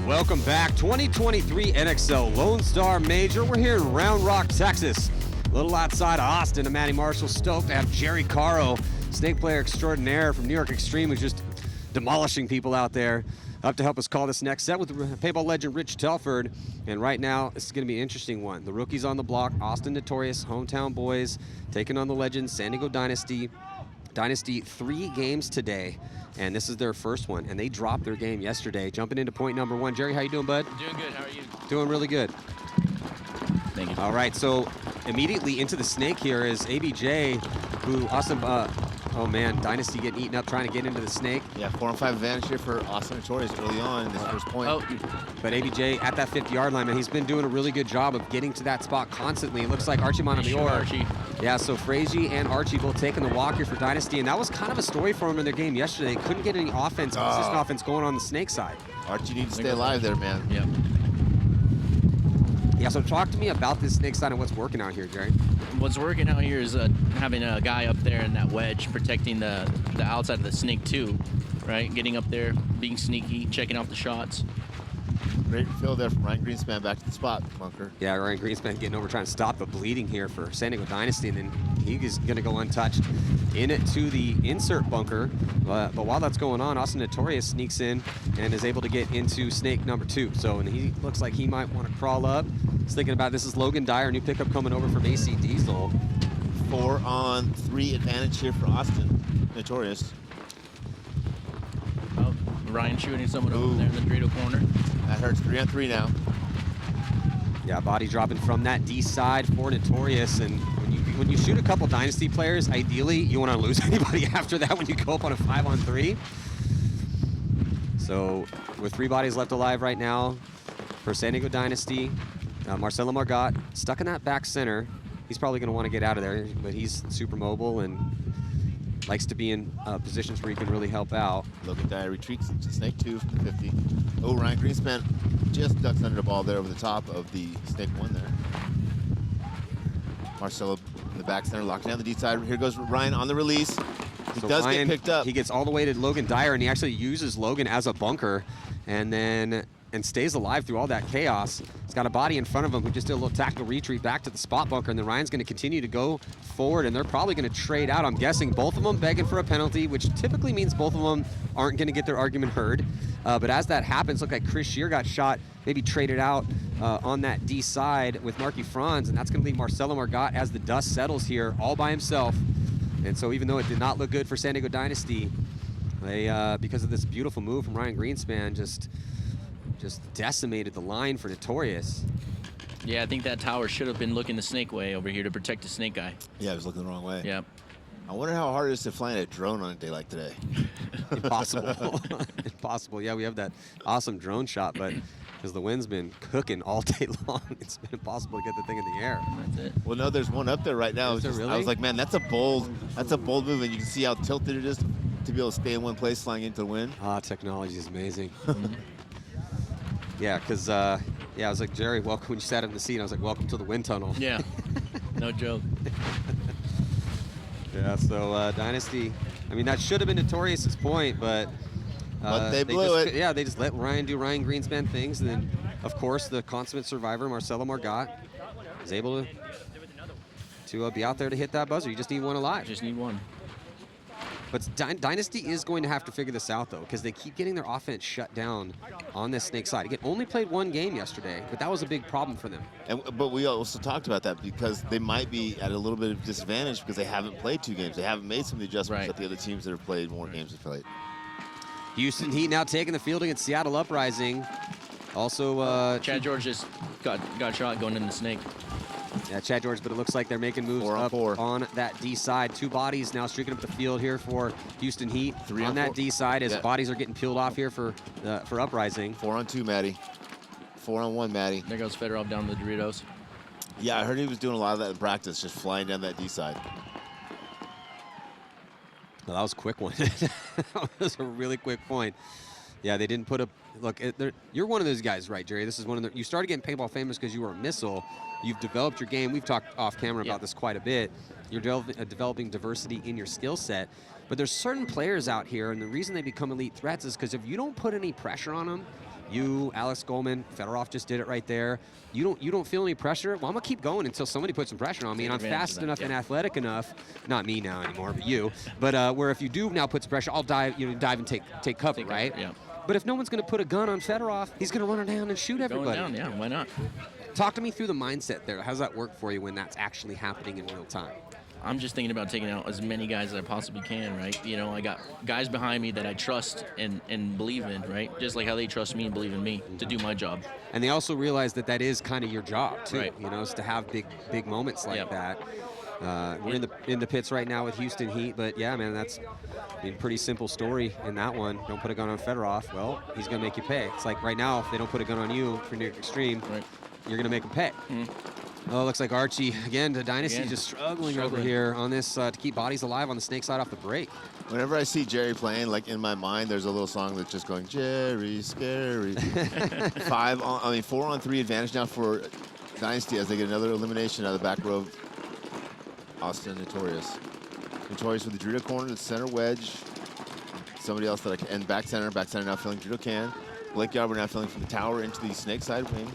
Welcome back. 2023 NXL Lone Star Major. We're here in Round Rock, Texas. A little outside of Austin. I'm Matty Marshall, stoked to have Jerry Caro, snake player extraordinaire from New York Extreme, who's just demolishing people out there, up to help us call this next set with paintball legend Rich Telford. And right now, this is going to be an interesting one. The rookies on the block, Austin Notorious, hometown boys, taking on the legends, San Diego Dynasty. Dynasty 3 games today, and this is their first one, and they dropped their game yesterday. Jumping into point number 1. Jerry, how you doing, bud? Doing good. How are you? Doing really good. Thank you. All right, so immediately into the snake here is ABJ, who Austin, oh man, Dynasty getting eaten up trying to get into the snake. Yeah, 4-on-5 advantage here for Austin Notorious early on in this first point. Oh. But ABJ at that 50-yard line, man, he's been doing a really good job of getting to that spot constantly. It looks like Archie Montemayor. Yeah, so Frazee and Archie both taking the walk here for Dynasty, and that was kind of a story for them in their game yesterday. They couldn't get any offense, consistent offense going on the snake side. Archie needs to stay alive there, man. Yeah. Yeah, so talk to me about this snake side and what's working out here, Jerry. What's working out here is having a guy up there in that wedge protecting the outside of the snake too, right? Getting up there, being sneaky, checking out the shots. Great fill there from Ryan Greenspan back to the spot, bunker. Yeah, Ryan Greenspan getting over trying to stop the bleeding here for San Diego Dynasty, and then he's going to go untouched in it to the insert bunker. But while that's going on, Austin Notorious sneaks in and is able to get into snake number 2. So, and he looks like he might want to crawl up. He's thinking about this is Logan Dyer, new pickup coming over from AC Diesel. 4-on-3 advantage here for Austin Notorious. Oh, Ryan shooting someone over there in the Dorito corner. That hurts. 3-on-3 now. Yeah, body dropping from that D side for Notorious, and when you shoot a couple Dynasty players, ideally you want to lose anybody after that when you go up on a 5-on-3. So with 3 bodies left alive right now for San Diego Dynasty, Marcelo Margot stuck in that back center. He's probably going to want to get out of there, but he's super mobile and likes to be in positions where he can really help out. Logan Dyer retreats to snake 2 from the 50. Oh, Ryan Greenspan just ducks under the ball there over the top of the snake 1 there. Marcelo in the back center, locking down the D side. Here goes Ryan on the release. He does Ryan, get picked up. He gets all the way to Logan Dyer, and he actually uses Logan as a bunker, and stays alive through all that chaos. He's got a body in front of him who just did a little tactical retreat back to the spot bunker, and then Ryan's going to continue to go forward, and they're probably going to trade out. I'm guessing both of them begging for a penalty, which typically means both of them aren't going to get their argument heard. But as that happens, look like Chris Shear got shot, maybe traded out on that D side with Marky Franz, and that's going to leave Marcelo Margot as the dust settles here all by himself. And so even though it did not look good for San Diego Dynasty, they, because of this beautiful move from Ryan Greenspan, just decimated the line for Notorious. Yeah, I think that tower should have been looking the snake way over here to protect the snake guy. Yeah, he was looking the wrong way. Yep. I wonder how hard it is to fly in a drone on a day like today. Impossible. Impossible. Yeah, we have that awesome drone shot, but because the wind's been cooking all day long, it's been impossible to get the thing in the air. That's it. Well, no, there's one up there right now. Is there really? I was like, man, that's a bold move, and you can see how tilted it is to be able to stay in one place flying into the wind. Ah, technology is amazing. Yeah, because I was like, Jerry, welcome. When you sat in the seat, I was like, welcome to the wind tunnel. Yeah. No joke. Yeah, so Dynasty, I mean, that should have been Notorious's point, but they blew it. Yeah, they just let Ryan do Ryan Greenspan things, and then, of course, the consummate survivor, Marcelo Margot, is able to be out there to hit that buzzer. You just need one alive. Just need one. But Dynasty is going to have to figure this out, though, because they keep getting their offense shut down on this snake side. Again, only played 1 game yesterday, but that was a big problem for them. But we also talked about that because they might be at a little bit of disadvantage because they haven't played 2 games. They haven't made some of the adjustments that the other teams that have played more games have played. Houston Heat now taking the field against Seattle Uprising. Also, Chad George just got shot going in the snake. Yeah, Chad George, but it looks like they're making moves up on that D side. 2 bodies now streaking up the field here for Houston Heat. 3 on that D side as bodies are getting peeled off here for Uprising. 4-on-2, Matty. 4-on-1, Matty. There goes Fedorov down to the Doritos. Yeah, I heard he was doing a lot of that in practice, just flying down that D side. Well, that was a quick one. That was a really quick point. Yeah, they didn't put a look. You're one of those guys, right, Jerry? This is one of the. You started getting paintball famous because you were a missile. You've developed your game. We've talked off camera about this quite a bit. You're developing diversity in your skill set. But there's certain players out here, and the reason they become elite threats is because if you don't put any pressure on them, You, Alex Goldman, Fedorov just did it right there. You don't feel any pressure? Well, I'm going to keep going until somebody puts some pressure on me, and I'm fast enough and athletic enough, not me now anymore, but you, but where if you do now put some pressure, I'll dive and take cover, right? Yeah. But if no one's going to put a gun on Fedorov, he's going to run down and shoot everybody. Going down, yeah, why not? Talk to me through the mindset there. How does that work for you when that's actually happening in real time? I'm just thinking about taking out as many guys as I possibly can, right? You know, I got guys behind me that I trust and believe in, right? Just like how they trust me and believe in me to do my job. And they also realize that that is kind of your job too, right. you know, is to have big moments like Yep. that. We're in the pits right now with Houston Heat, but yeah, man, that's pretty simple story in that one. Don't put a gun on Fedorov. Well, he's gonna make you pay. It's like right now, if they don't put a gun on you for near extreme, Right. you're gonna make him pay. Oh, it looks like Archie again. The Dynasty just struggling over here on this to keep bodies alive on the snake side off the break. Whenever I see Jerry playing, like in my mind, there's a little song that's just going, Jerry, scary. 4-on-3 advantage now for Dynasty as they get another elimination out of the back row of Austin Notorious. Notorious with the Dorito corner, the center wedge. Somebody else and back center now filling Dorito can. Blake Yarber now filling from the tower into the snake side wing.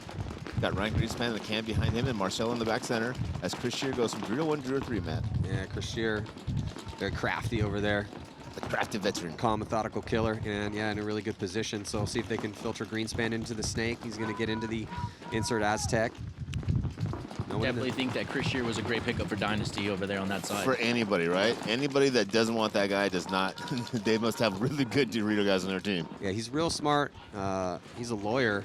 Got Ryan Greenspan in the can behind him and Marcelo in the back center as Chris Shear goes from Dorito 1 to Dorito 3, Matt. Yeah, Chris Shear, very crafty over there. The crafty veteran. Calm, methodical killer, and yeah, in a really good position. So we'll see if they can filter Greenspan into the snake. He's going to get into the insert Aztec. Definitely think that Chris Shear was a great pickup for Dynasty over there on that side. For anybody, right? Anybody that doesn't want that guy does not. They must have really good Dorito guys on their team. Yeah, he's real smart. He's a lawyer,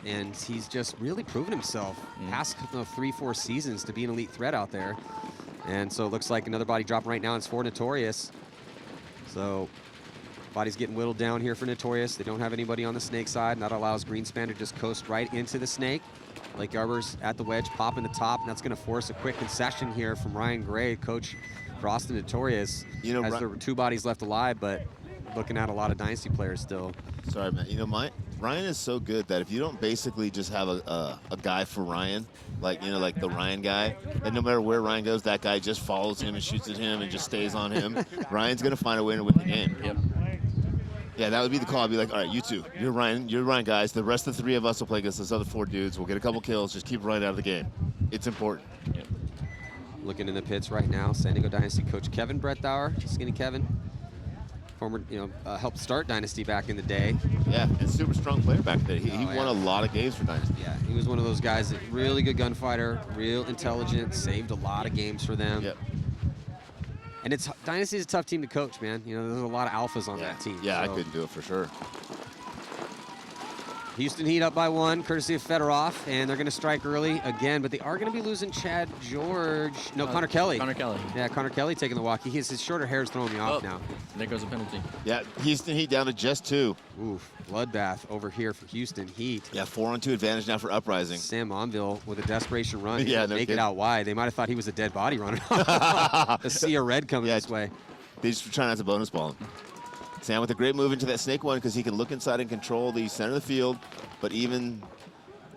and he's just really proven himself past 3-4 seasons to be an elite threat out there. And so it looks like another body dropping right now. It's for Notorious. So body's getting whittled down here for Notorious. They don't have anybody on the snake side, and that allows Greenspan to just coast right into the snake. Blake Yarber's at the wedge, popping the top, and that's going to force a quick concession here from Ryan Gray, coach for Austin Notorious. You know, as there were 2 bodies left alive, but looking at a lot of Dynasty players still. Sorry, man. You know, Ryan is so good that if you don't basically just have a guy for Ryan, like the Ryan guy, and no matter where Ryan goes, that guy just follows him and shoots at him and just stays on him, Ryan's going to find a way to win the game. Yep. Yeah, that would be the call. I'd be like, all right, you two, you're Ryan, guys. The rest of the 3 of us will play against those other 4 dudes. We'll get a couple kills. Just keep Ryan out of the game. It's important. Yep. Looking in the pits right now, San Diego Dynasty coach Kevin Brettauer, Skinny Kevin, former, helped start Dynasty back in the day. Yeah, and super strong player back there. He won a lot of games for Dynasty. Yeah, he was one of those guys that really good gunfighter, real intelligent, saved a lot of games for them. Yep. And Dynasty's a tough team to coach, man. You know, there's a lot of alphas on that team. Yeah, so. I couldn't do it for sure. Houston Heat up by 1, courtesy of Fedorov, and they're going to strike early again, but they are going to be losing Chad George. No, Connor Kelly. Connor Kelly. Yeah, Connor Kelly taking the walk. His shorter hair is throwing me off now. There goes a penalty. Yeah, Houston Heat down to just 2. Oof, bloodbath over here for Houston Heat. Yeah, 4-on-2 advantage now for Uprising. Sam Monville with a desperation run. He yeah, make it out wide. They might have thought he was a dead body running off. A sea of red coming this way. They just try not to bonus ball him. Sam with a great move into that snake one because he can look inside and control the center of the field. But even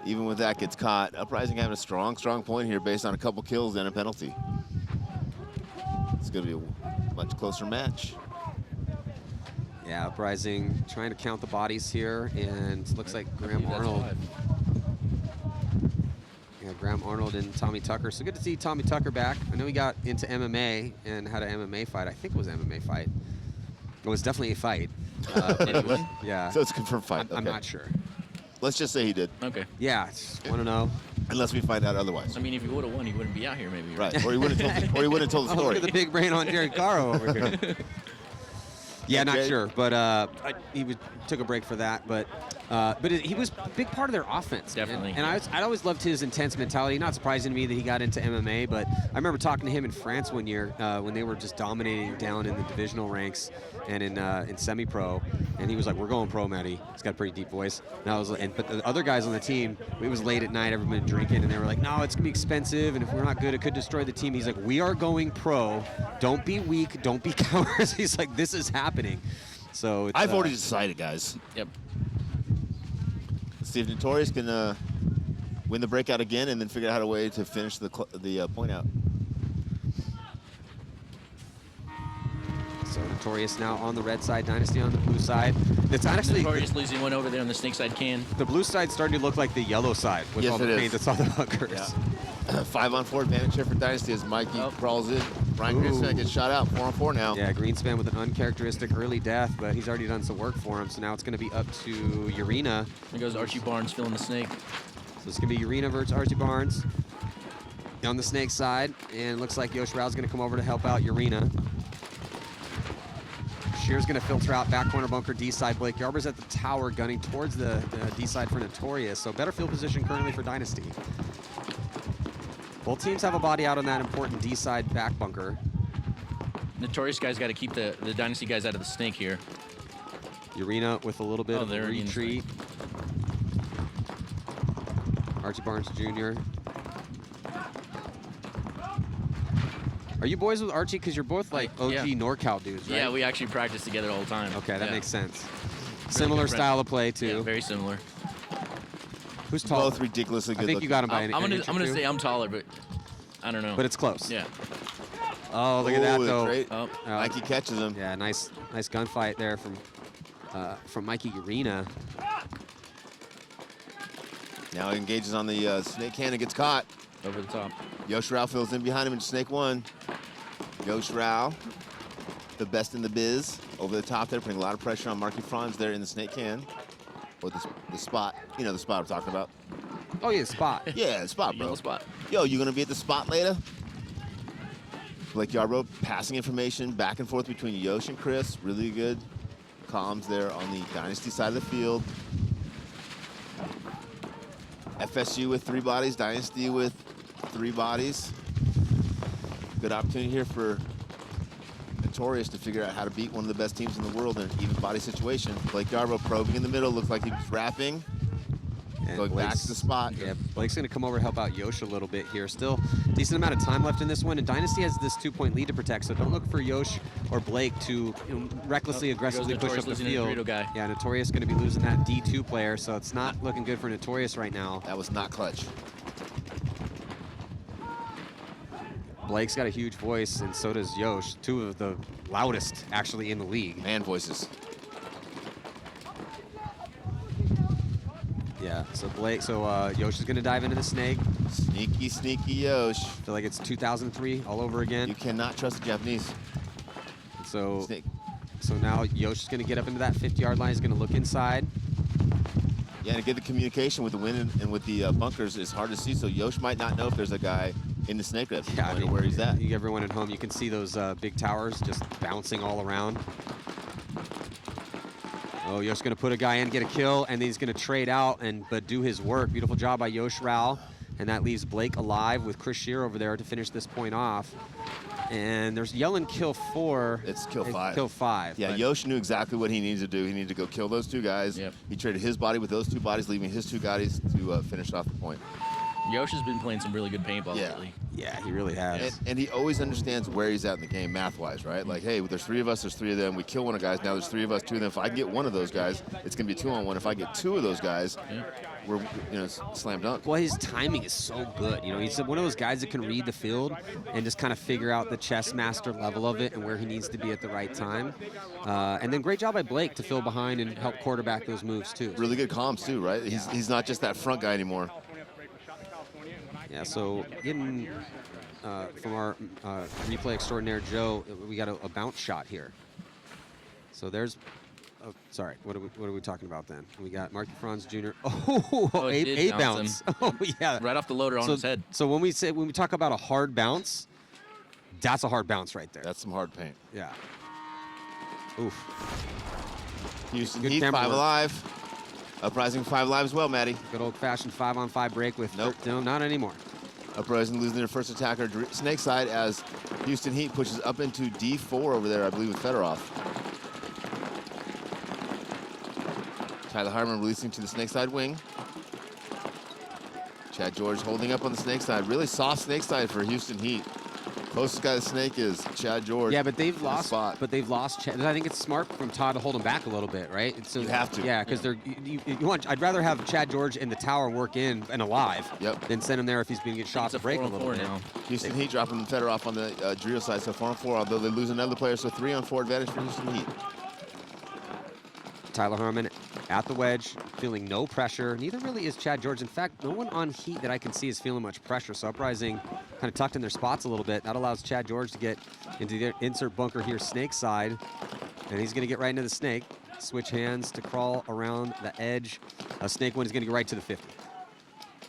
with that, gets caught. Uprising having a strong point here based on a couple kills and a penalty. It's going to be a much closer match. Yeah, Uprising trying to count the bodies here, and it looks like Graham Arnold. Yeah, Graham Arnold and Tommy Tucker. So good to see Tommy Tucker back. I know he got into MMA and had an MMA fight. I think it was an MMA fight. It was definitely a fight. Did he win? Yeah. So it's a confirmed fight. I'm not sure. Let's just say he did. Okay. Yeah, just want to know. Unless we find out otherwise. I mean, if he would have won, he wouldn't be out here, maybe. Right. Or he wouldn't have told the story. Look at the big brain on Jerry Caro over here. Yeah, not sure, but took a break for that. But he was a big part of their offense. Definitely. And I always loved his intense mentality. Not surprising to me that he got into MMA, but I remember talking to him in France one year when they were just dominating down in the divisional ranks and in semi-pro. And he was like, "We're going pro, Matty." He's got a pretty deep voice. But the other guys on the team, it was late at night, everyone drinking, and they were like, "No, it's gonna be expensive, and if we're not good, it could destroy the team." He's like, "We are going pro. Don't be weak. Don't be cowards." He's like, "This is happening." So I've already decided, guys. Yep. Let's see if Notorious can win the breakout again and then figure out a way to finish the point out. So Notorious now on the red side, Dynasty on the blue side. It's actually Notorious losing one over there on the snake side can. the blue side's starting to look like the yellow side with Yes, all the it paint is. that's on the bunkers. Yeah. 5-on-4 advantage here for Dynasty as Mikey crawls in. Ryan Greenspan gets shot out. 4-on-4 now. Yeah, Greenspan with an uncharacteristic early death, but he's already done some work for him. So now it's going to be up to Urena. There goes Archie Barnes filling the snake. So it's going to be Urena versus Archie Barnes on the snake side. And it looks like Yosh Rao's going to come over to help out Urena. Shear's going to filter out back corner bunker D side. Blake Yarber's at the tower gunning towards the D side for Notorious. So better field position currently for Dynasty. Both teams have a body out on that important D side back bunker. Notorious guys got to keep the Dynasty guys out of the snake here. Urena with a little bit of a they're already in the retreat. Archie Barnes Jr. Are you boys with Archie? Because you're both like OG Yeah. NorCal dudes, right? Yeah, we actually practice together all the time. Okay, that Yeah. makes sense. Really Similar good friend. style of play, Yeah, too. very similar. Who's tall? Both ridiculously good I think looking. you got him by I'm an gonna inch or two. say I'm taller, but I don't know. But it's close. yeah. Oh, look at that, Ooh, though. great. Oh, Mikey catches him. Yeah, nice gunfight there from Mikey Urena. Now he engages on the snake can and gets caught. over the top. Yosh Rao fills in behind him in snake one. Yosh Rao, the best in the biz, over the top there, putting a lot of pressure on Marky Franz there in the snake can. Or the spot. You know the spot I'm talking about. Oh, yeah, spot. Yeah, the spot, bro. Yellow spot. Yo, you gonna be at the spot later? Blake Yarbrough passing information back and forth between Yosh and Chris. Really good comms there on the Dynasty side of the field. FSU with 3 bodies, Dynasty with 3 bodies. Good opportunity here for Notorious to figure out how to beat one of the best teams in the world in an even body situation. Blake Yarbrough probing in the middle, looks like he was wrapping. And Going back Blake's- to the spot. Yeah, Blake's going to come over to help out Yosh a little bit here. Still decent amount of time left in this one, and Dynasty has this 2-point lead to protect, so don't look for Yosh or Blake to recklessly, aggressively push up the Notorious losing the field. Dorito guy. Yeah, Notorious going to be losing that D2 player, so it's not looking good for Notorious right now. That was not clutch. Blake's got a huge voice, and so does Yosh, 2 of the loudest actually in the league. Man voices. Yeah, so Yosh is going to dive into the snake. Sneaky, sneaky Yosh. Feel like it's 2003 all over again. You cannot trust the Japanese. So Snake. So now Yosh is going to get up into that 50-yard line. He's going to look inside. Yeah, and to get the communication with the wind and with the bunkers is hard to see, so Yosh might not know if there's a guy in the snake at Yeah, I mean, where he's at. Everyone at home, you can see those big towers just bouncing all around. Oh, Yosh's going to put a guy in, get a kill, and then he's going to trade out but do his work. Beautiful job by Yosh Rao. And that leaves Blake alive with Chris Shear over there to finish this point off. And there's yelling kill 4. It's kill 5. Kill 5. Yeah, but- Yosh knew exactly what he needed to do. He needed to go kill those 2 guys. Yep. He traded his body with those 2 bodies, leaving his 2 guys to finish off the point. Yosh has been playing some really good paintball Yeah. lately. Yeah, he really has. And he always understands where he's at in the game math-wise, right? Like, hey, there's 3 of us, there's 3 of them. We kill one of the guys. Now there's 3 of us, 2 of them. If I can get one of those guys, it's going to be 2-on-1. If I get 2 of those guys, we're it's slam dunk. Well, his timing is so good. You know, he's one of those guys that can read the field and just kind of figure out the chess master level of it and where he needs to be at the right time. And then great job by Blake to fill behind and help quarterback those moves, too. Really good comms, too, right? Yeah. He's not just that front guy anymore. Yeah, so getting from our replay extraordinaire, Joe, we got a bounce shot here. So there's, oh, sorry, what are we talking about then? We got Marky Franz Jr. Oh, Oh, it did a bounce bounce. Oh, yeah. Right off the loader on his head. So when we talk about a hard bounce, that's a hard bounce right there. That's some hard paint. Yeah. Oof. Houston Good Heat, camera 5 work. alive. Uprising 5 alive as well, Matty. Good old-fashioned 5-on-5 break with Nope. No, not anymore. Uprising losing their first attacker, snake side, as Houston Heat pushes up into D4 over there, I believe, with Fedorov. Tyler Harmon releasing to the snake side wing. Chad George holding up on the snake side. Really soft snake side for Houston Heat. Closest guy to snake is Chad George. Yeah, but they've in the lost. spot. But they've lost. I think it's smart from Todd to hold him back a little bit, right? So You have to. Yeah, because you want. I'd rather have Chad George in the tower work in and alive. Yep. Than send him there if he's going to get shot It's to a break a 4-on-4 little bit. now. Houston Heat dropping Fedorov on the Drio side, so 4-on-4, although they lose another player, so 3-on-4 advantage for Houston Heat. Tyler Harmon at the wedge, feeling no pressure. Neither really is Chad George. In fact, no one on heat that I can see is feeling much pressure. So Uprising kind of tucked in their spots a little bit. That allows Chad George to get into the insert bunker here, snake side. And he's going to get right into the snake. Switch hands to crawl around the edge. Snake one is going to go right to the 50.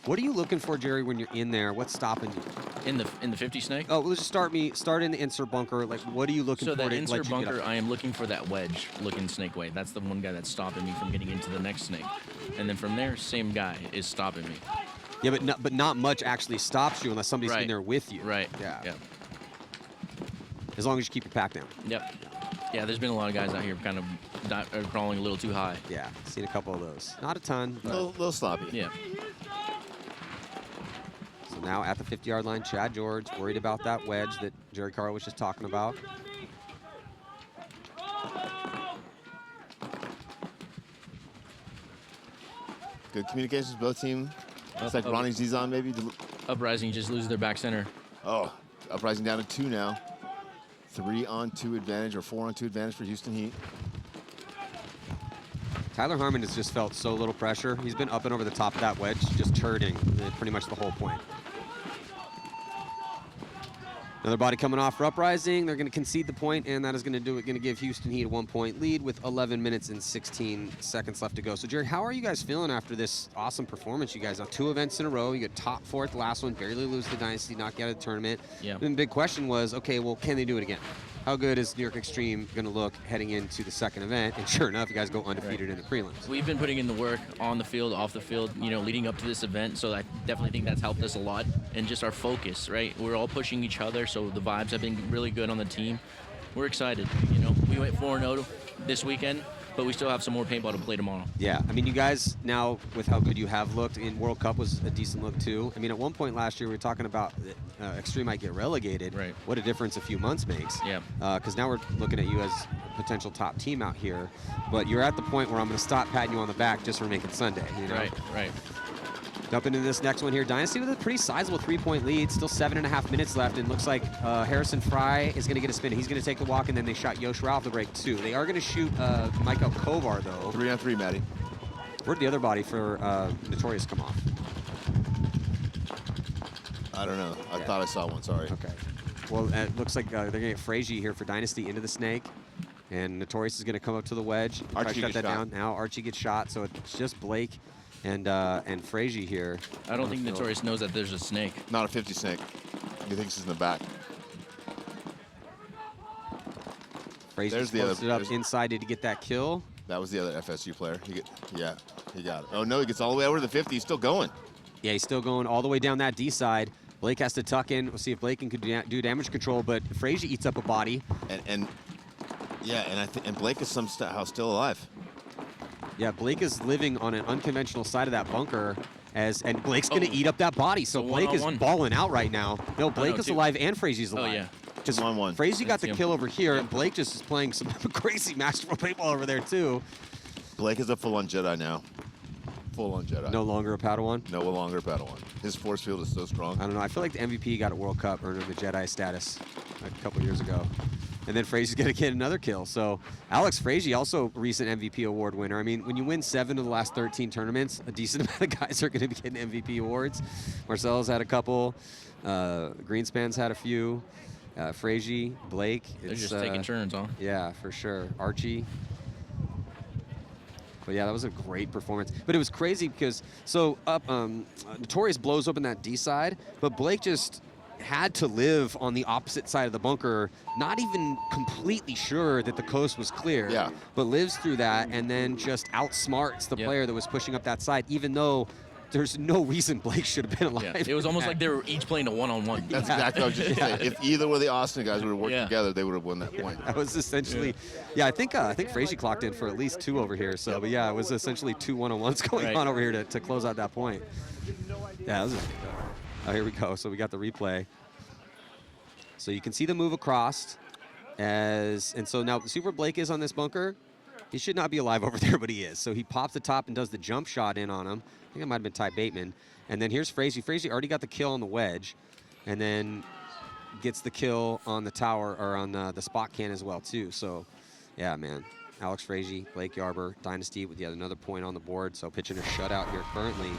What are you looking for, Jerry, when you're in there? What's stopping you? In the 50 snake? Oh, let's just start in the insert bunker. Like, what are you looking for? So that to insert let you get bunker, up? I am looking for that wedge-looking snake way. That's the one guy that's stopping me from getting into the next snake. And then from there, same guy is stopping me. Yeah, but not much actually stops you unless somebody's in there with you. Right. Yeah. As long as you keep your pack down. Yep. Yeah, there's been a lot of guys out here kind of crawling a little too high. Yeah, seen a couple of those. Not a ton, but Little sloppy. Yeah. So now at the 50-yard line, Chad George worried about that wedge that Jerry Carl was just talking about. Good communications, both teams. It's like Ronnie Zizon maybe. Uprising just loses their back center. Oh, Uprising down to 2 now. 3-on-2 advantage or 4-on-2 advantage for Houston Heat. Tyler Harmon has just felt so little pressure. He's been up and over the top of that wedge, just turning pretty much the whole point. Another body coming off for Uprising. They're going to concede the point, and that is going to give Houston Heat a 1-point lead with 11 minutes and 16 seconds left to go. So, Jerry, how are you guys feeling after this awesome performance? You guys have 2 events in a row. You got top 4th, last one, barely lose the Dynasty, knock you out of the tournament. Yeah. And the big question was, okay, well, can they do it again? How good is New York Extreme going to look heading into the second event? And sure enough, you guys go undefeated in the prelims. We've been putting in the work on the field, off the field, leading up to this event. So I definitely think that's helped us a lot. And just our focus, right? We're all pushing each other. So the vibes have been really good on the team. We're excited. We went 4-0 this weekend, but we still have some more paintball to play tomorrow. Yeah, I mean, you guys now, with how good you have looked, in World Cup was a decent look too. I mean, at one point last year, we were talking about Extreme might get relegated. Right. What a difference a few months makes. Yeah. Because now we're looking at you as a potential top team out here. But you're at the point where I'm going to stop patting you on the back just for making Sunday. Right. Jumping into this next one here, Dynasty with a pretty sizable 3-point lead. Still 7.5 minutes left, and looks like Harrison Fry is going to get a spin. He's going to take the walk, and then they shot Yosh Rao off the break too. They are going to shoot Michael Kovar though. 3-on-3, Matty. Where'd the other body for Notorious come off? I don't know. I thought I saw one. Sorry. Okay. Well, it looks like they're going to get Frazier here for Dynasty into the snake. And Notorious is going to come up to the wedge. Archie shut gets that shot. down. Now Archie gets shot, so it's just Blake and Frazier here. I don't think Notorious knows that there's a snake. Not a 50 snake. He thinks he's in the back. Frazier's posted up inside. Did he get that kill? That was the other FSU player. He got it. Oh, no, he gets all the way over to the 50. He's still going. Yeah, he's still going all the way down that D side. Blake has to tuck in. We'll see if Blake can do damage control, but Frazier eats up a body. And Blake is somehow still alive. Yeah, Blake is living on an unconventional side of that bunker, and Blake's going to eat up that body. So Blake is balling out right now. No, Blake is alive and Frazier's alive. Oh, yeah. Just 1-1. Frazier got the kill over here, and Blake just is playing some crazy masterful paintball over there, too. Blake is a full-on Jedi now. Full-on Jedi. No longer a Padawan? No longer a Padawan. His force field is so strong. I don't know. I feel like the MVP got at World Cup, earning the Jedi status a couple years ago. And then Frazier's going to get another kill. So Alex Frazier, also recent MVP award winner. I mean, when you win 7 of the last 13 tournaments, a decent amount of guys are going to be getting MVP awards. Marcel's had a couple. Greenspan's had a few. Frazier, Blake. They're just taking turns, huh? Yeah, for sure. Archie. But yeah, that was a great performance. But it was crazy because Notorious blows open that D side, but Blake just had to live on the opposite side of the bunker, not even completely sure that the coast was clear, but lives through that and then just outsmarts the player that was pushing up that side, even though there's no reason Blake should have been alive. Yeah. It was almost like they were each playing a one-on-one. That's exactly what I was just saying. If either one of the Austin guys would have worked together, they would have won that point. That was essentially, I think Frazier clocked in for at least 2 over here. So, but yeah, it was essentially 2 one-on-ones going on over here to close out that point. Yeah, oh, here we go. So we got the replay. So you can see the move across, and so now Super Blake is on this bunker. He should not be alive over there, but he is. So he pops the top and does the jump shot in on him. I think it might have been Ty Bateman. And then here's Frazier. Frazier already got the kill on the wedge, and then gets the kill on the tower, or on the spot can as well, too. So, yeah, man. Alex Frazier, Blake Yarber, Dynasty with yet another point on the board. So pitching a shutout here currently.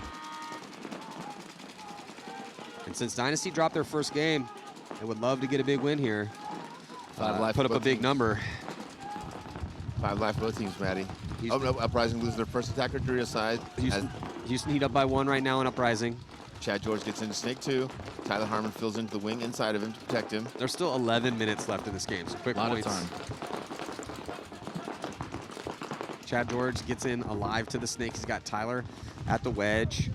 And since Dynasty dropped their first game, they would love to get a big win here. 5 life put up a both big teams. number. 5 life both teams, Maddie. Houston- Oh, no, Uprising loses their first attacker, Drury side. Houston heat up by 1 right now in Uprising. Chad George gets into Snake 2. Tyler Harmon fills into the wing inside of him to protect him. There's still 11 minutes left in this game, so quick A lot points. of time. Chad George gets in alive to the Snake. He's got Tyler at the wedge.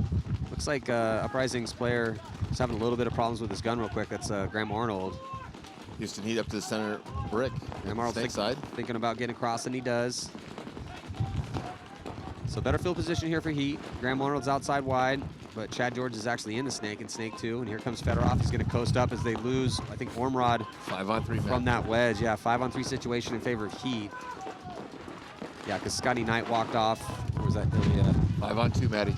Looks like Uprising's player is having a little bit of problems with his gun real quick. That's Graham Arnold. Houston heat up to the center brick. Graham Arnold Snake side. thinking about getting across, and he does. So better field position here for Heat. Graham Arnold's outside wide, but Chad George is actually in the Snake, in Snake 2. And here comes Fedorov. He's going to coast up as they lose, I think, Ormrod 5-on-3 from man. that wedge. Yeah, 5-on-3 situation in favor of Heat. Yeah, because Scotty Knight walked off. Or was that? Yeah. 5-on-2, Maddie.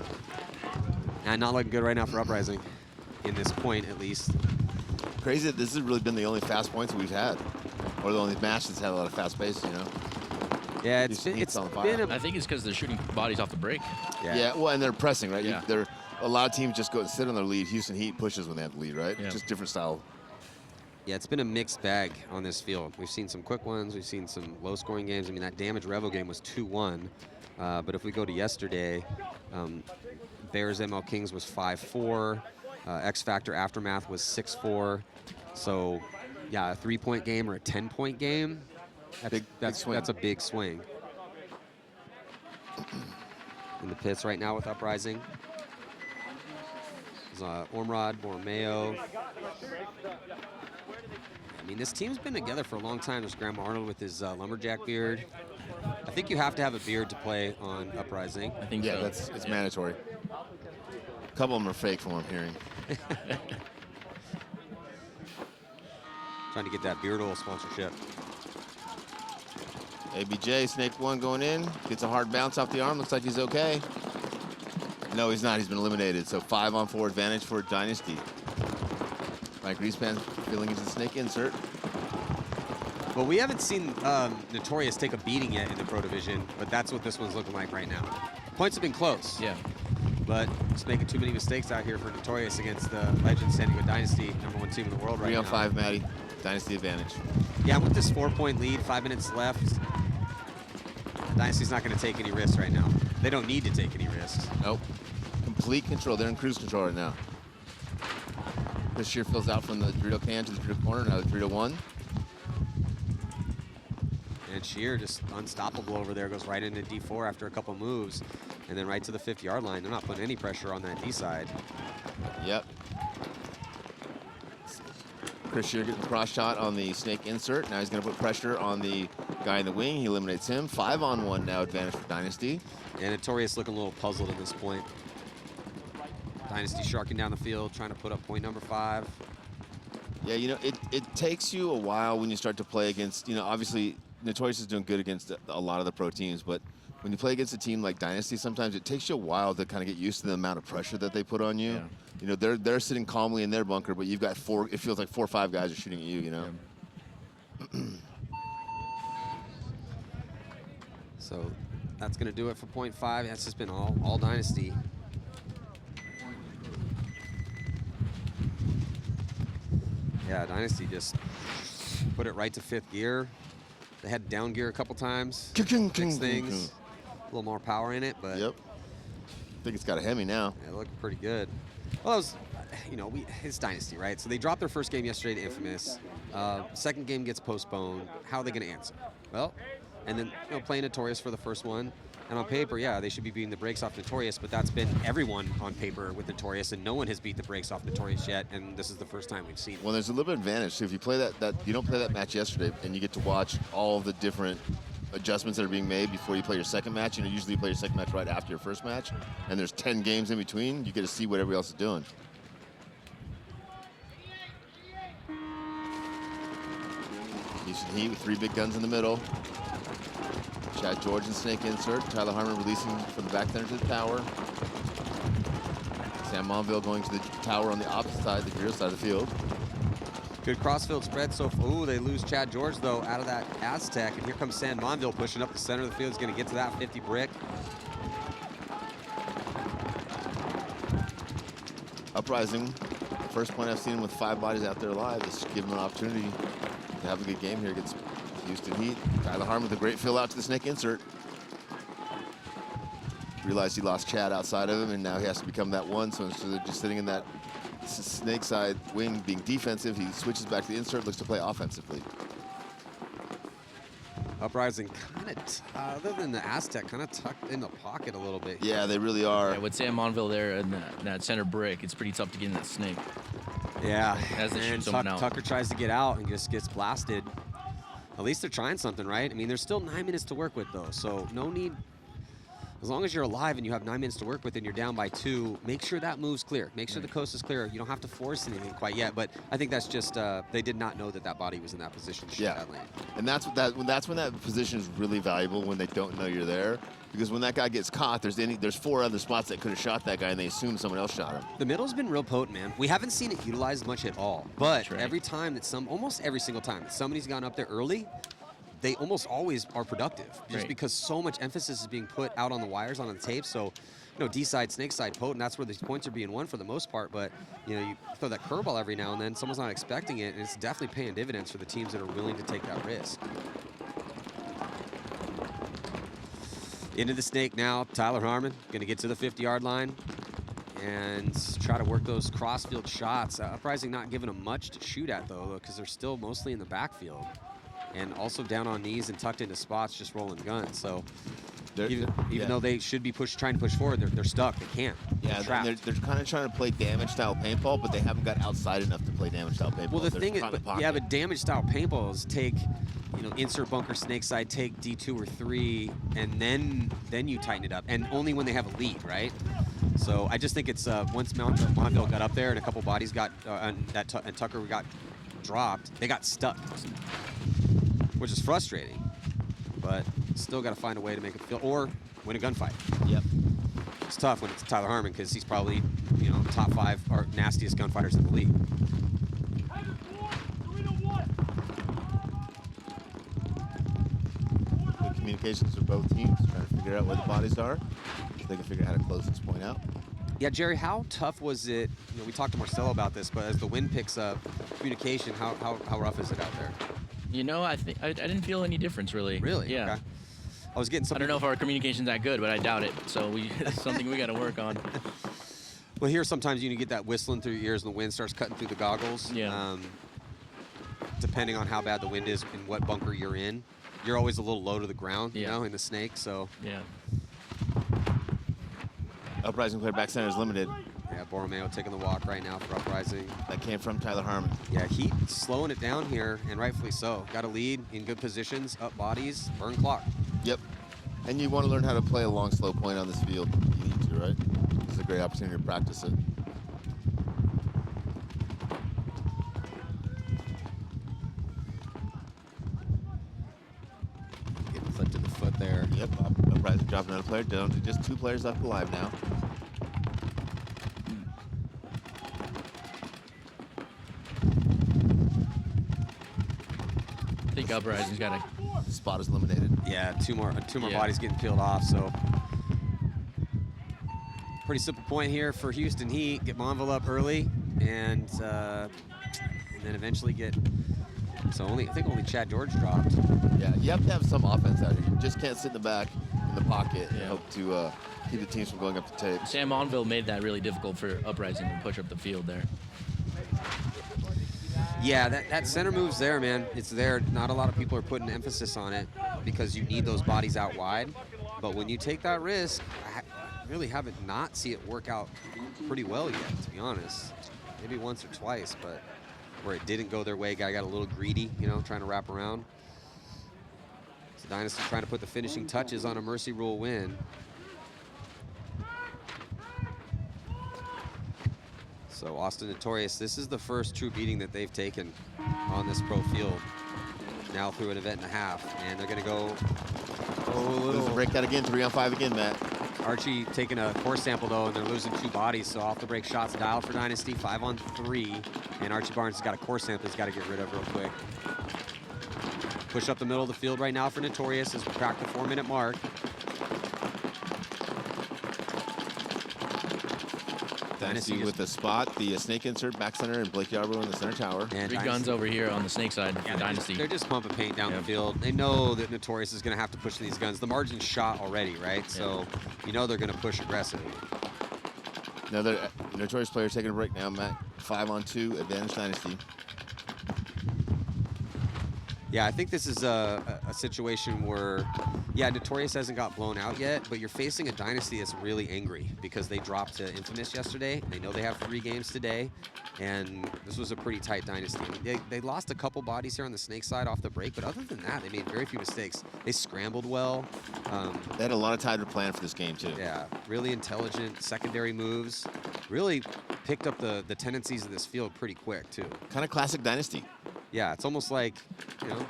And not looking good right now for Uprising, in this point at least. Crazy that this has really been the only fast points we've had. Or the only match that's had a lot of fast pace, you know? Yeah, Houston it's Heat's on fire. been a, I think it's because they're shooting bodies off the break. Yeah, well, and they're pressing, right? Yeah. They're a lot of teams just go and sit on their lead. Houston Heat pushes when they have the lead, right? Yeah. Just different style. Yeah, it's been a mixed bag on this field. We've seen some quick ones. We've seen some low-scoring games. I mean, that Damage Revo game was 2-1. But if we go to yesterday, Bears ML Kings was 5-4. X Factor Aftermath was 6-4. So, yeah, a 3-point game or a 10-point game, Big swing. That's a big swing. In the pits right now with Uprising. Ormrod, Borromeo. I mean, this team's been together for a long time. There's Graham Arnold with his lumberjack beard. I think you have to have a beard to play on Uprising. I think Yeah, so. it's mandatory. A couple of them are fake from what I'm hearing. Trying to get that beard oil sponsorship. ABJ, Snake 1 going in. Gets a hard bounce off the arm. Looks like he's okay. No, he's not. He's been eliminated. So 5-on-4 advantage for Dynasty. Mike Greaspan filling into the Snake insert. Well, we haven't seen Notorious take a beating yet in the Pro Division, but that's what this one's looking like right now. Points have been close. Yeah. But just making too many mistakes out here for Notorious against the Legend San Diego Dynasty, #1 team in the world right now. 3-on-5, Maddie. Dynasty advantage. Yeah, with this 4-point lead, 5 minutes left, Dynasty's not going to take any risks right now. They don't need to take any risks. Nope. Complete control. They're in cruise control right now. Chris Shear fills out from the Dorito can to the Dorito corner. Now the Dorito 1. And Shear just unstoppable over there, goes right into D4 after a couple moves, and then right to the 50-yard line. They're not putting any pressure on that D side. Yep. Chris Shear getting a cross shot on the Snake insert. Now he's going to put pressure on the guy in the wing. He eliminates him. 5-on-1 now advantage for Dynasty. And Notorious looking a little puzzled at this point. Dynasty sharking down the field, trying to put up point number 5. Yeah, you know, it takes you a while when you start to play against, you know, obviously Notorious is doing good against a lot of the pro teams, but when you play against a team like Dynasty, sometimes it takes you a while to kind of get used to the amount of pressure that they put on you. Yeah. You know, they're sitting calmly in their bunker, but you've got it feels like 4 or 5 guys are shooting at you, you know? Yeah. So that's going to do it for point 5. That's just been all Dynasty. Yeah, Dynasty just put it right to 5th gear. They had down gear a couple times. Fix things. A little more power in it, but Yep. I think it's got a Hemi now. it looked pretty good. Well, it was, you know, it's Dynasty, right? So they dropped their first game yesterday to Infamous. Second game gets postponed. How are they going to answer? Well, and then, you know, playing Notorious for the first one. And on paper, yeah, they should be beating the brakes off Notorious, but that's been everyone on paper with Notorious, and no one has beat the brakes off Notorious yet, and this is the first time we've seen it. Well, there's a little bit of advantage. So if you play that you don't play that match yesterday, and you get to watch all of the different adjustments that are being made before you play your second match. You know, usually you play your second match right after your first match, and there's 10 games in between. You get to see what everybody else is doing. Houston Heat with 3 big guns in the middle. Chad George and Snake insert. Tyler Harmon releasing from the back center to the tower. Sam Monville going to the tower on the opposite side, the rear side of the field. Good crossfield spread. So, ooh, they lose Chad George, though, out of that Aztec. And here comes San Monville pushing up the center of the field. He's going to get to that 50 brick. Uprising, first point I've seen him with 5 bodies out there alive. Just give him an opportunity to have a good game here against Houston Heat. Tyler Harmon with a great fill out to the snake insert. Realized he lost Chad outside of him, and now he has to become that one. So instead of just sitting in that snake side wing being defensive, he switches back to the insert, looks to play offensively. Uprising kind of, other than the Aztec, kind of tucked in the pocket a little bit. Yeah, they really are. Yeah, with Sam Monville there in that center brick, it's pretty tough to get in that snake. Yeah, As they shoot and someone out. Tucker tries to get out and just gets blasted. At least they're trying something, right? I mean, there's still 9 minutes to work with, though, so no need. As long as you're alive and you have 9 minutes to work with and you're down by 2, make sure that move's clear. Make sure the coast is clear. You don't have to force anything quite yet, but I think that's just they did not know that that body was in that position to shoot that lane. And that's when that position is really valuable, when they don't know you're there. Because when that guy gets caught, there's 4 other spots that could have shot that guy, and they assume someone else shot him. The middle's been real potent, man. We haven't seen it utilized much at all, but right. every time that almost every single time that somebody's gone up there early, they almost always are productive, just Right. because so much emphasis is being put out on the wires, on the tape. So, you know, D side, snake side, potent. That's where these points are being won for the most part. But you know, you throw that curveball every now and then, someone's not expecting it, and it's definitely paying dividends for the teams that are willing to take that risk. Into the snake now, Tyler Harmon going to get to the 50-yard line and try to work those crossfield shots. Uprising not giving them much to shoot at, though, because they're still mostly in the backfield. And also down on knees and tucked into spots, just rolling guns. So even though they should be trying to push forward, they're stuck. They can't. Yeah, they're kind of trying to play damage-style paintball, but they haven't got outside enough to play damage-style paintball. Well, the thing is, but damage-style paintball is take, insert bunker snake side, take D2 or 3, and then you tighten it up, and only when they have a lead, right? So I just think it's once Monville got up there and a couple bodies got and Tucker got dropped, they got stuck, which is frustrating, but still got to find a way to make it feel or win a gunfight. Yep. It's tough when it's Tyler Harmon because he's probably top 5 or nastiest gunfighters in the league. Good communications for both teams, trying to figure out where the bodies are, so they can figure out how to close this point out. Yeah, Jerry, how tough was it? We talked to Marcelo about this, but as the wind picks up, communication, how rough is it out there? I didn't feel any difference really. Really? Yeah. Okay. I was getting some. I don't know if our communication's that good, but I doubt it. So it's something we got to work on. Well, here sometimes you get that whistling through your ears and the wind starts cutting through the goggles. Yeah. Depending on how bad the wind is and what bunker you're in, you're always a little low to the ground, in the snake. So. Yeah. Uprising player back center is limited. Yeah, Borromeo taking the walk right now for Uprising. That came from Tyler Harmon. Yeah, Heat slowing it down here, and rightfully so. Got a lead in good positions, up bodies, burn clock. Yep. And you want to learn how to play a long, slow point on this field. You need to, right? This is a great opportunity to practice it. Getting foot to the foot there. Yep. Uprising dropping another player down to just 2 players left alive now. I think Uprising's got a Spot is eliminated. Yeah, two more bodies getting peeled off. So pretty simple point here for Houston Heat. Get Monville up early, and then eventually get. So I think only Chad George dropped. Yeah, you have to have some offense out here. You just can't sit in the back in the pocket and hope to keep the teams from going up the tape. Sam Monville made that really difficult for Uprising to push up the field there. Yeah, that center move's there, man. It's there. Not a lot of people are putting emphasis on it because you need those bodies out wide. But when you take that risk, I really haven't not see it work out pretty well yet, to be honest. Maybe once or twice, but where it didn't go their way, guy got a little greedy, trying to wrap around. So Dynasty trying to put the finishing touches on a mercy rule win. So Austin Notorious, this is the first true beating that they've taken on this pro field. Now through an event and a half, and they're going to go a Lose little. break that again, 3-on-5 again, Matt. Archie taking a core sample, though, and they're losing 2 bodies, so off the break shots dialed for Dynasty, 5-on-3. And Archie Barnes has got a core sample he's got to get rid of real quick. Push up the middle of the field right now for Notorious as we crack the 4-minute mark. Dynasty with the spot, the snake insert, back center, and Blake Yarbrough in the center tower. And 3 guns over here on the snake side for Dynasty. They're just pumping paint down the field. They know that Notorious is going to have to push these guns. The margin's shot already, right? So you know they're going to push aggressively. Another Notorious player taking a break now, Matt. 5-on-2, advantage Dynasty. Yeah, I think this is a situation where, yeah, Notorious hasn't got blown out yet, but you're facing a Dynasty that's really angry because they dropped to Infamous yesterday. They know they have 3 games today, and this was a pretty tight Dynasty. I mean, they lost a couple bodies here on the snake side off the break, but other than that, they made very few mistakes. They scrambled well. They had a lot of time to plan for this game, too. Yeah, really intelligent secondary moves. Really picked up the tendencies of this field pretty quick, too. Kind of classic Dynasty. Yeah, it's almost like, you know,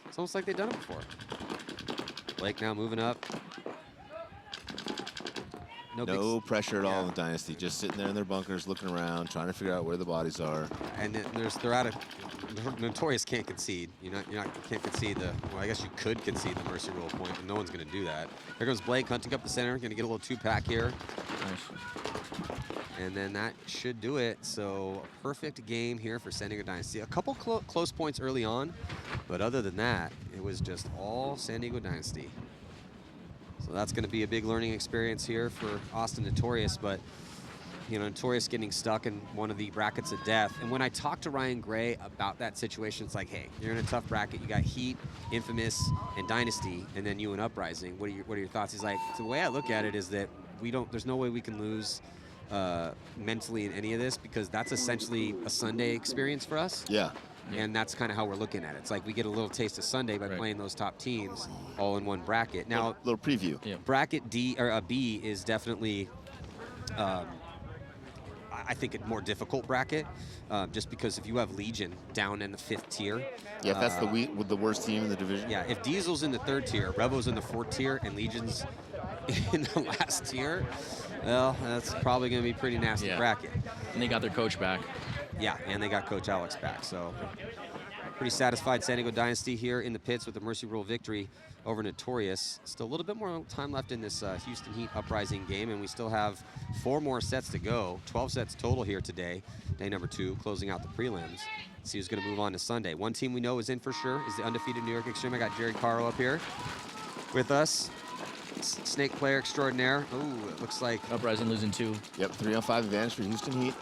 it's almost like they've done it before. Blake now moving up. No pressure at all in the Dynasty. Just sitting there in their bunkers, looking around, trying to figure out where the bodies are. And they're out of. Notorious can't concede. You can't concede the. Well, I guess you could concede the mercy rule point, but no one's going to do that. Here goes Blake hunting up the center. Going to get a little 2-pack here. Nice. And then that should do it. So a perfect game here for San Diego Dynasty. A couple close points early on, but other than that, it was just all San Diego Dynasty. So that's going to be a big learning experience here for Austin Notorious, but you know, Notorious getting stuck in one of the brackets of death. And when I talked to Ryan Gray about that situation, it's like, hey, you're in a tough bracket. You got Heat, Infamous, and Dynasty, and then you and Uprising. What are your thoughts? He's like, the way I look at it is that there's no way we can lose mentally in any of this, because that's essentially a Sunday experience for us. Yeah. And that's kind of how we're looking at it. It's like we get a little taste of Sunday by playing those top teams all in one bracket. Now, little preview. Yeah. Bracket B is definitely, I think, a more difficult bracket, just because if you have Legion down in the 5th tier. Yeah, if that's with the worst team in the division. Yeah, if Diesel's in the 3rd tier, Revo's in the 4th tier, and Legion's in the last tier, well, that's probably going to be a pretty nasty bracket. And they got their coach back. Yeah, and they got Coach Alex back. So pretty satisfied San Diego Dynasty here in the pits with the Mercy Rule victory over Notorious. Still a little bit more time left in this Houston Heat Uprising game, and we still have 4 more sets to go. 12 sets total here today, day number 2, closing out the prelims. Let's see who's going to move on to Sunday. One team we know is in for sure is the undefeated New York Extreme. I got Jared Caro up here with us. Snake player extraordinaire. Ooh, it looks like Uprising losing 2. Yep, 3-on-5 advantage for Houston Heat.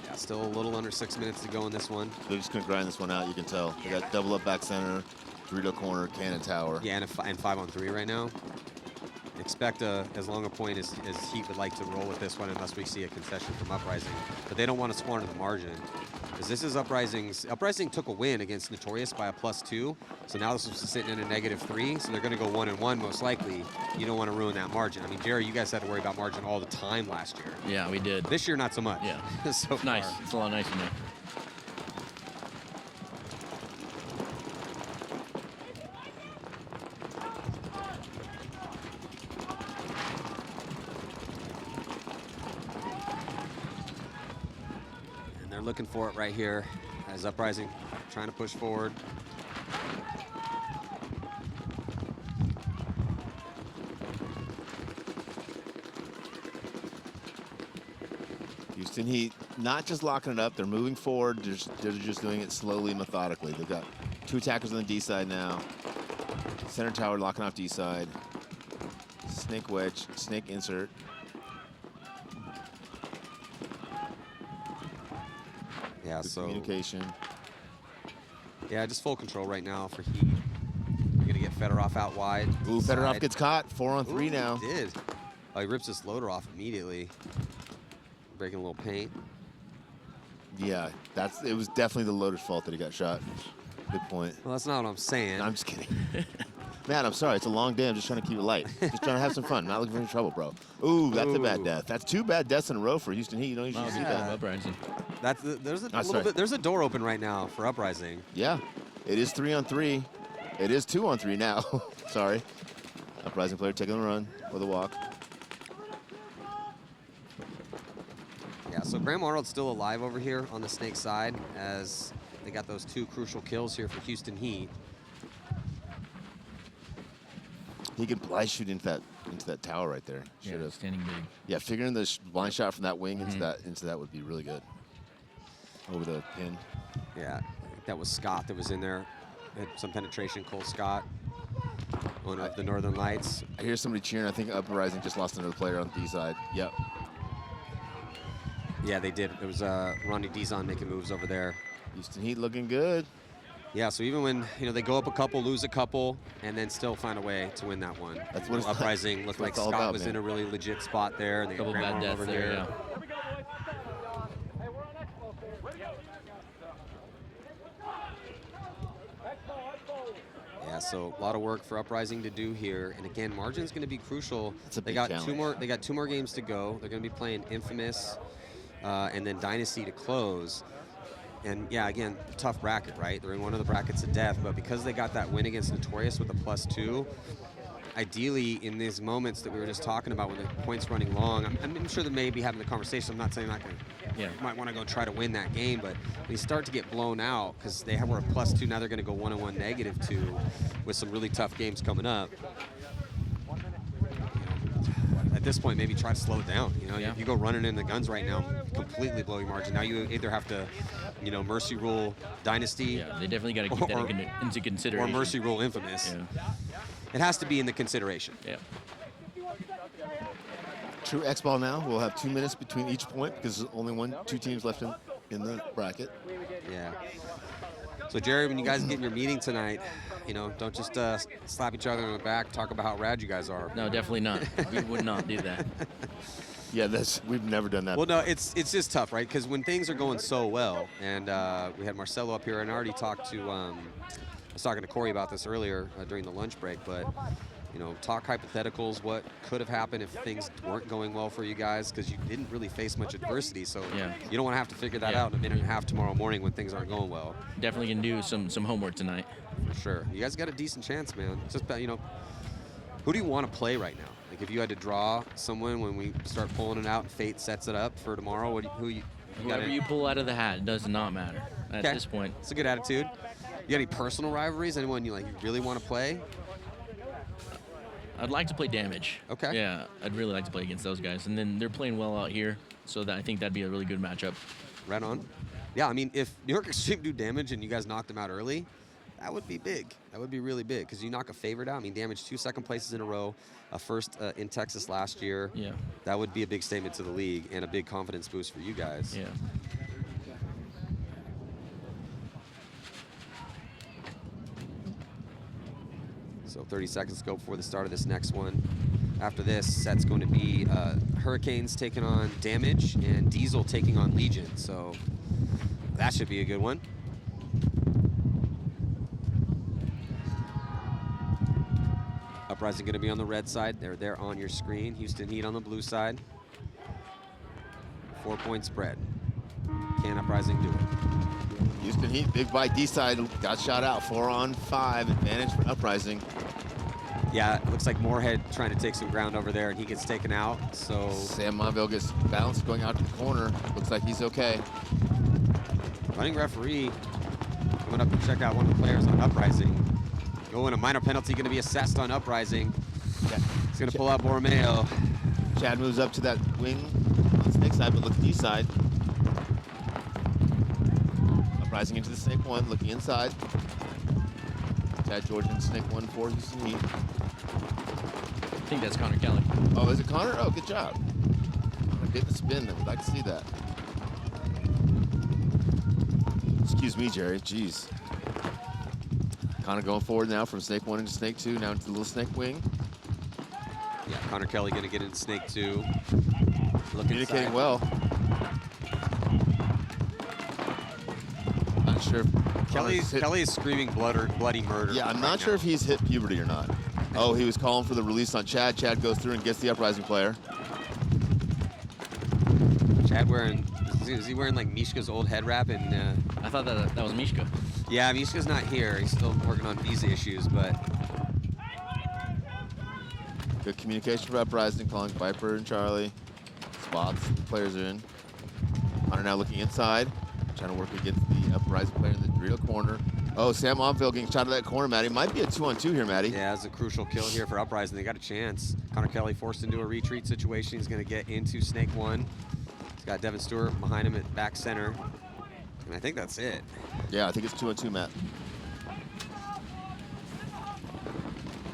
Yeah, still a little under 6 minutes to go in this one. They're just going to grind this one out, you can tell. They got double up back center, Dorito corner, cannon tower. Yeah, and 5-on-3 right now. Expect as long a point as Heat would like to roll with this one, unless we see a concession from Uprising. But they don't want to squander the margin, because this is Uprising's. Uprising took a win against Notorious by a +2, so now this is sitting in a -3, so they're going to go 1-1 most likely. You don't want to ruin that margin. I mean, Jerry, you guys had to worry about margin all the time last year. Yeah, we did. This year, not so much. Yeah. So It's nice. far. It's a lot nicer now. Looking for it right here as Uprising trying to push forward. Houston Heat not just locking it up, they're moving forward. They're just doing it slowly and methodically. They've got 2 attackers on the D side now. Center tower locking off D side. Snake wedge, snake insert. Yeah, Good so communication. Yeah, just full control right now for Heat. You're gonna get Fedorov out wide. Ooh, Fedorov gets caught. 4-on-3 now. He did. Oh, he rips this loader off immediately. Breaking a little paint. Yeah, it was definitely the loader's fault that he got shot. Good point. Well, that's not what I'm saying. I'm just kidding. Man, I'm sorry. It's a long day. I'm just trying to keep it light. Just trying to have some fun. Not looking for any trouble, bro. Ooh, that's a bad death. That's 2 bad deaths in a row for Houston Heat. You don't usually see that. Uprising. There's a little bit. There's a door open right now for Uprising. Yeah, it is 3-on-3. It is 2-on-3 now. Sorry. Uprising player taking a run with a walk. Yeah, so Graham Arnold's still alive over here on the Snake side as they got those 2 crucial kills here for Houston Heat. He could blind shoot into that tower right there. Yeah, Should have. standing big. Yeah, figuring the blind shot from that wing into that would be really good. Over the pin. Yeah, that was Scott that was in there. Had some penetration, Cole Scott, owner of the Northern Lights. I hear somebody cheering. I think Uprising just lost another player on the D side. Yep. Yeah, they did. It was Ronnie Dizon making moves over there. Houston Heat looking good. Yeah, so even when they go up a couple, lose a couple, and then still find a way to win that one. That's what it's Uprising looked like all Scott about, was man. in a really legit spot there, and they got Couple Graham bad Arnold deaths over there, there. Yeah, so a lot of work for Uprising to do here, and again, margin's going to be crucial. It's a They big got challenge. They got 2 more games to go. They're going to be playing Infamous, and then Dynasty to close. And yeah, again, tough bracket, right? They're in one of the brackets of death, but because they got that win against Notorious with a +2, ideally in these moments that we were just talking about when the points running long, I'm sure they may be having the conversation. I'm not saying you might want to go try to win that game, but when you start to get blown out because they were a +2, now they're going to go 1-1 -2 with some really tough games coming up. At this point, maybe try to slow it down. If you go running in the guns right now, completely blow your margin. Now you either have to, mercy rule Dynasty. Yeah, they definitely got to keep that into consideration. Or mercy rule Infamous. Yeah. It has to be in the consideration. Yeah. True X-Ball now. We'll have 2 minutes between each point because there's only 2 teams left in the bracket. Yeah. So, Jerry, when you guys get in your meeting tonight, don't just slap each other on the back, talk about how rad you guys are. No, definitely not. We would not do that. Yeah, we've never done that. Well, no, it's just tough, right? Because when things are going so well, and we had Marcelo up here, and I already talked to, I was talking to Corey about this earlier during the lunch break, but, talk hypotheticals, what could have happened if things weren't going well for you guys, because you didn't really face much adversity, so you don't want to have to figure that out in a minute and a half tomorrow morning when things aren't going well. Definitely can do some homework tonight. For sure. You guys got a decent chance, man. It's just, who do you want to play right now? Like, if you had to draw someone when we start pulling it out and fate sets it up for tomorrow, Whoever you pull out of the hat, it does not matter at this point. It's a good attitude. You got any personal rivalries? Anyone you really want to play? I'd like to play Damage. Okay. Yeah, I'd really like to play against those guys. And then they're playing well out here, so I think that'd be a really good matchup. Right on. Yeah, I mean, if New York Extreme do Damage and you guys knocked them out early, that would be big. That would be really big because you knock a favorite out. I mean, Damage 2 second places in a row, a first in Texas last year. Yeah. That would be a big statement to the league and a big confidence boost for you guys. Yeah. So 30 seconds to go before the start of this next one. After this, set's going to be Hurricanes taking on Damage and Diesel taking on Legion. So that should be a good one. Uprising going to be on the red side. They're there on your screen. Houston Heat on the blue side. 4-point spread. Can Uprising do it? Houston Heat, big bite D side, got shot out. 4-on-5 advantage for Uprising. Yeah, it looks like Moorhead trying to take some ground over there, and he gets taken out. So Sam Monville gets bounced going out to the corner. Looks like he's okay. running referee coming up to check out one of the players on Uprising. Going a minor penalty going to be assessed on Uprising. He's going to pull out Borromeo. Chad moves up to that wing on Snake side, but looks D side. Uprising into the Snake 1, looking inside. Chad Georgian, Snake 1 for Houston Heat. I think that's Connor Kelly. Oh, is it Connor? Oh, good job. I'm getting the spin. I'd like to see that. Excuse me, Jerry. Jeez. Connor going forward now from Snake 1 into Snake 2, now into the little Snake wing. Yeah, Connor Kelly going to get into Snake 2. Communicating inside. well. Not sure if Kelly is screaming bloody murder. Yeah, I'm not sure if he's hit puberty or not. Oh, he was calling for the release on Chad. Chad goes through and gets the Uprising player. Chad is he wearing like Mishka's old head wrap? And I thought that was Mishka. yeah, Mishka's not here. He's still working on visa issues, but Good communication for Uprising, calling Viper and Charlie. Spots the players are in. Hunter now looking inside, trying to work against the Uprising player in the Dorito corner. Oh, Sam Onville getting shot at that corner, Matty. Might be a 2-on-2 here, Matty. Yeah, it's a crucial kill here for Uprising. They got a chance. Connor Kelly forced into a retreat situation. He's going to get into Snake 1. He's got Devin Stewart behind him at back center. And I think that's it. Yeah, I think it's 2-on-2, Matt.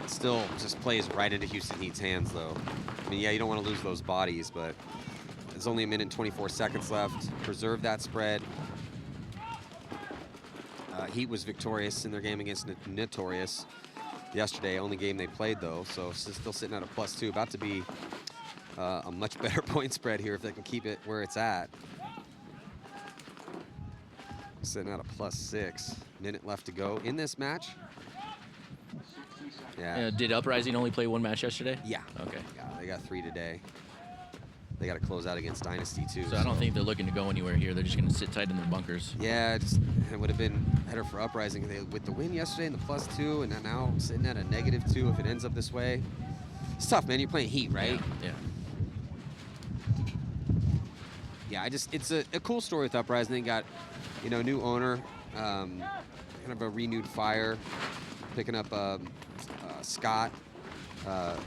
It still just plays right into Houston Heat's hands, though. I mean, yeah, you don't want to lose those bodies, but there's only 1 minute and 24 seconds left. Preserve that spread. Heat was victorious in their game against Notorious yesterday, only game they played though, so still sitting at a +2. About to be a much better point spread here if they can keep it where it's at. Sitting at a +6. Minute left to go in this match. Yeah. Did Uprising only play 1 match yesterday? Yeah. Okay. Yeah, they got 3 today. They got to close out against Dynasty too. So I don't think they're looking to go anywhere here. They're just going to sit tight in their bunkers. Yeah, it would have been better for Uprising with the win yesterday and the +2, and now sitting at a -2 if it ends up this way. It's tough, man. You're playing Heat, right? Yeah. Yeah, it's a cool story with Uprising. They got, new owner, kind of a renewed fire, picking up Scott,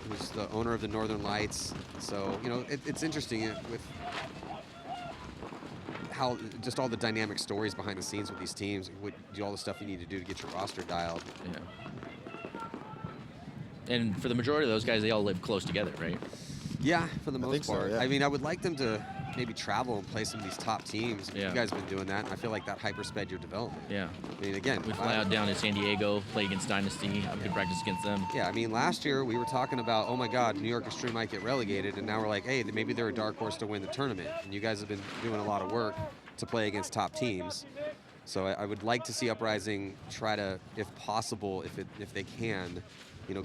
who's the owner of the Northern Lights. So, it's interesting with how just all the dynamic stories behind the scenes with these teams, do all the stuff you need to do to get your roster dialed. Yeah. And for the majority of those guys, they all live close together, right? Yeah, for the most part. So, yeah. I mean, I would like them to maybe travel and play some of these top teams. Yeah. You guys have been doing that, and I feel like that hyper-sped your development. Yeah. I mean, again, We fly out down to San Diego, play against Dynasty, have good practice against them. yeah, I mean, last year we were talking about, oh my God, New York Extreme might get relegated, and now we're like, hey, maybe they're a dark horse to win the tournament. And you guys have been doing a lot of work to play against top teams. So I would like to see Uprising try to, if possible, if they can,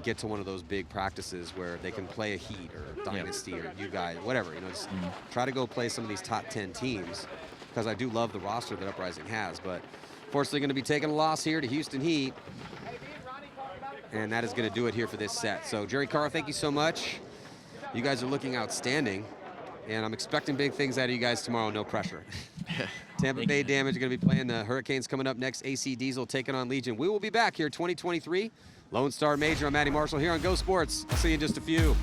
get to one of those big practices where they can play a Heat or Dynasty or you guys, whatever. Just try to go play some of these top 10 teams, because I do love the roster that Uprising has. But fortunately, going to be taking a loss here to Houston Heat, and that is going to do it here for this set. So Jerry Carr, thank you so much. You guys are looking outstanding, and I'm expecting big things out of you guys tomorrow. No pressure. Tampa Bay Damage are going to be playing the Hurricanes coming up next. AC Diesel taking on Legion. We will be back here 2023. Lone Star Major. I'm Matty Marshall here on Go Sports. I'll see you in just a few.